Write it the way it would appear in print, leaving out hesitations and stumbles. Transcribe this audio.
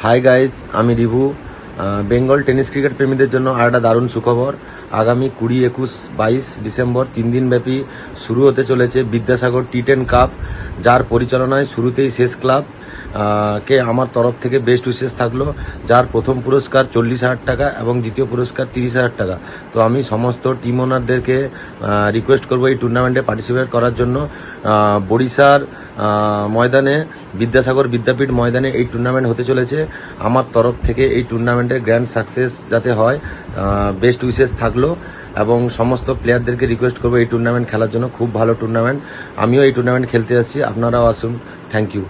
Hi guys, আমি review. Bengal tennis cricket প্রেমীদের জন্য আর একটা দারুণ সুখবর। আগামী 20, 21, 22 ডিসেম্বর 3 দিনব্যাপী শুরু হতে চলেছে বিদ্যাসাগর টি10 কাপ, যার পরিচালনায় শুরুতেই শেষ ক্লাব কে আমার তরফ থেকে বেস্ট উইশেস থাকলো, যার প্রথম পুরস্কার 40,000 টাকা এবং দ্বিতীয় পুরস্কার 30,000 টাকা। তো আমি সমস্ত টিম ওনারদেরকে রিকোয়েস্ট করবো এই টুর্নামেন্টে পার্টিসিপেট করার জন্য। বরিশার ময়দানে, বিদ্যাসাগর বিদ্যাপীঠ ময়দানে এই টুর্নামেন্ট হতে চলেছে। আমার তরফ থেকে এই টুর্নামেন্টের গ্র্যান্ড সাকসেস যাতে হয়, বেস্ট উইশেস থাকলো। এবং সমস্ত প্লেয়ারদেরকে রিকোয়েস্ট করবো এই টুর্নামেন্ট খেলার জন্য। খুব ভালো টুর্নামেন্ট, আমিও এই টুর্নামেন্ট খেলতে আসছি, আপনারাও আসুন। Thank you.